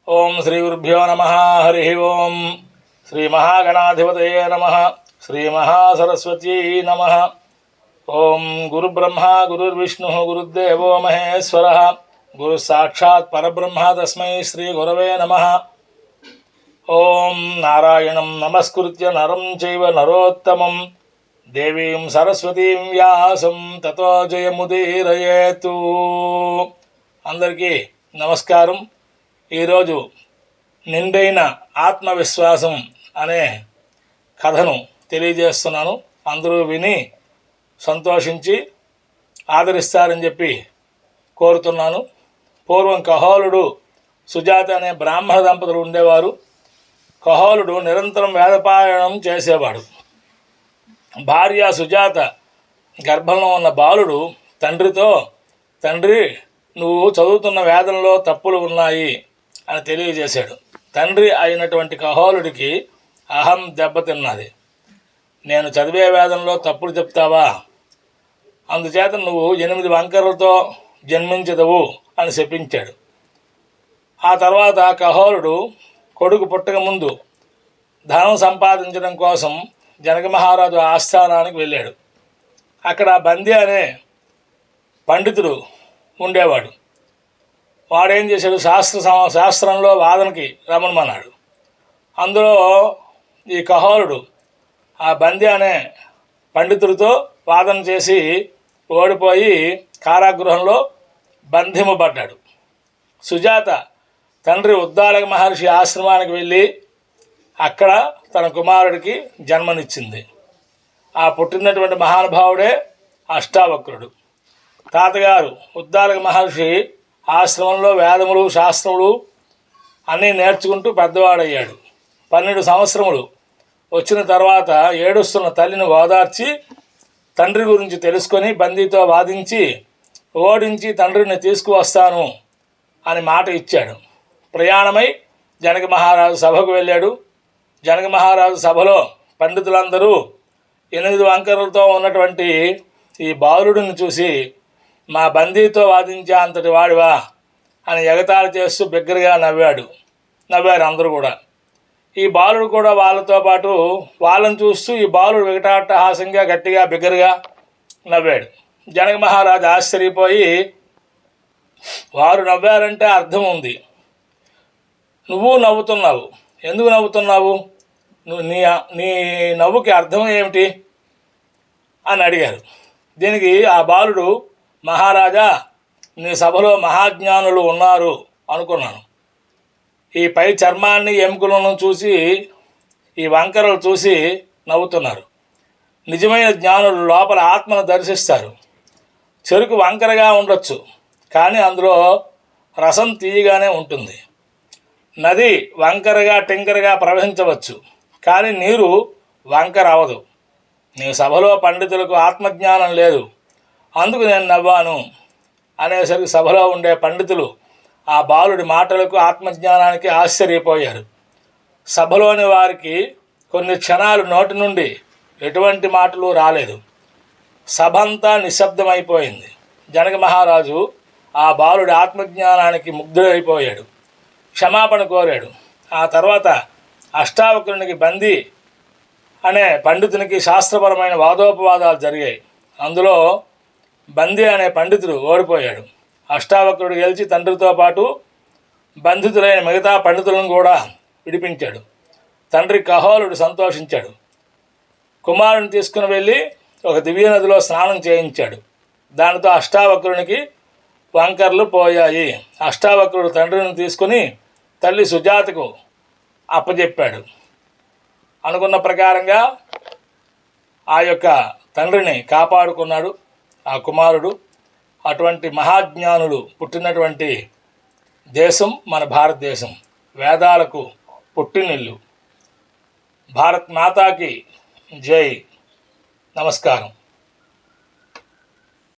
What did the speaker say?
ఓం శ్రీ గురుభ్యో నమః. హరి ఓం. శ్రీ మహాగణాధిపతయే నమః. శ్రీ మహాసరస్వత్యై నమః. ఓం గురుబ్రహ్మ గురుర్విష్ణు గురుర్దేవో మహేశ్వరః. గురు సాక్షాత్ పరబ్రహ్మ తస్మై శ్రీ గురవే నమః. ఓం నారాయణం నమస్కృత్య నరం చైవ నరోత్తమం దేవీం సరస్వతీం వ్యాసం తతో జయముదీరయేతు. అందరికీ నమస్కారం. ఈరోజు నిండైన ఆత్మవిశ్వాసం అనే కథను తెలియజేస్తున్నాను. అందరూ విని సంతోషించి ఆదరిస్తారని చెప్పి కోరుతున్నాను. పూర్వం కహోలుడు సుజాత అనే బ్రాహ్మణ దంపతులు ఉండేవారు. కహోలుడు నిరంతరం వేదపారాయణం చేసేవాడు. భార్య సుజాత గర్భంలో ఉన్న బాలుడు తండ్రితో, తండ్రి నువ్వు చదువుతున్న వేదంలో తప్పులు ఉన్నాయి అని తెలియజేశాడు. తండ్రి అయినటువంటి కహోలుడికి అహం దెబ్బతిన్నది. నేను చదివే వేదంలో తప్పులు చెప్తావా, అందుచేత నువ్వు 8 వంకరలతో జన్మించదవు అని శపించాడు. ఆ తర్వాత కహోలుడు కొడుకు పుట్టక ముందు ధనం సంపాదించడం కోసం జనక మహారాజు ఆస్థానానికి వెళ్ళాడు. అక్కడ బంది అనే పండితుడు ఉండేవాడు. వాడేం చేశాడు, శాస్త్రంలో వాదనకి రమణమన్నాడు. అందులో ఈ కహోలుడు ఆ బంది అనే పండితుడితో వాదన చేసి ఓడిపోయి కారాగృహంలో బంధింపబడ్డాడు. సుజాత తండ్రి ఉద్దాలక మహర్షి ఆశ్రమానికి వెళ్ళి అక్కడ తన కుమారుడికి జన్మనిచ్చింది. ఆ పుట్టినటువంటి మహానుభావుడే అష్టావక్రుడు. తాతగారు ఉద్దాలక మహర్షి ఆశ్రమంలో వేదములు శాస్త్రములు అన్నీ నేర్చుకుంటూ పెద్దవాడయ్యాడు. 12 సంవత్సరములు వచ్చిన తర్వాత ఏడుస్తున్న తల్లిని ఓదార్చి తండ్రి గురించి తెలుసుకొని బందీతో వాదించి ఓడించి తండ్రిని తీసుకువస్తాను అని మాట ఇచ్చాడు. ప్రయాణమై జనక మహారాజు సభకు వెళ్ళాడు. జనక మహారాజు సభలో పండితులందరూ 8 వంకరలతో ఉన్నటువంటి ఈ బాలుడిని చూసి మా బందీతో వాదించే అంతటి వాడివా అని ఎగతాళి చేస్తూ బిగ్గరగా నవ్వారు అందరూ కూడా. ఈ బాలుడు కూడా వాళ్ళతో పాటు వాళ్ళని చూస్తూ ఈ బాలుడు వికటాట్టహాసంగా గట్టిగా బిగ్గరగా నవ్వాడు. జనక మహారాజు ఆశ్చర్యపోయి, వారు నవ్వారంటే అర్థం ఉంది, నువ్వు నవ్వుతున్నావు, ఎందుకు నవ్వుతున్నావు, నీ నవ్వుకి అర్థం ఏమిటి అని అడిగారు. దీనికి ఆ బాలుడు, మహారాజా నీ సభలో మహాజ్ఞానులు ఉన్నారు అనుకున్నాను. ఈ పై చర్మాన్ని ఎముకలను చూసి ఈ వంకరలు చూసి నవ్వుతున్నారు. నిజమైన జ్ఞానులు లోపల ఆత్మను దర్శిస్తారు. చెరుకు వంకరగా ఉండొచ్చు, కానీ అందులో రసం తీయగానే ఉంటుంది. నది వంకరగా టింకరగా ప్రవహించవచ్చు, కానీ నీరు వంకర అవదు. నీ సభలో పండితులకు ఆత్మజ్ఞానం లేదు, అందుకు నేను నవ్వాను అనేసరికి సభలో ఉండే పండితులు ఆ బాలుడి మాటలకు ఆత్మజ్ఞానానికి ఆశ్చర్యపోయారు. సభలోని వారికి కొన్ని క్షణాలు నోటి నుండి ఎటువంటి మాటలు రాలేదు. సభ అంతా నిశ్శబ్దమైపోయింది. జనక మహారాజు ఆ బాలుడి ఆత్మజ్ఞానానికి ముగ్ధుడైపోయాడు. క్షమాపణ కోరాడు. ఆ తర్వాత అష్టావక్రునికి బంది అనే పండితునికి శాస్త్రపరమైన వాదోపవాదాలు జరిగాయి. అందులో బంది అనే పండితుడు ఓడిపోయాడు. అష్టావక్రుడు గెలిచి తండ్రితో పాటు బంధితులైన మిగతా పండితులను కూడా విడిపించాడు. తండ్రి కహోలుడు సంతోషించాడు. కుమారుని తీసుకుని వెళ్ళి ఒక దివ్య నదిలో స్నానం చేయించాడు. దానితో అష్టావక్రునికి వంకర్లు పోయాయి. అష్టావక్రుడు తండ్రిని తీసుకుని తల్లి సుజాతకు అప్పచెప్పాడు. అనుకున్న ప్రకారంగా ఆ యొక్క తండ్రిని కాపాడుకున్నాడు ఆ కుమారుడు. అటువంటి మహాజ్ఞానులు పుట్టినటువంటి దేశం మన భారతదేశం. వేదాలకు పుట్టినిల్లు. భారత్ మాతాకి జై. నమస్కారం.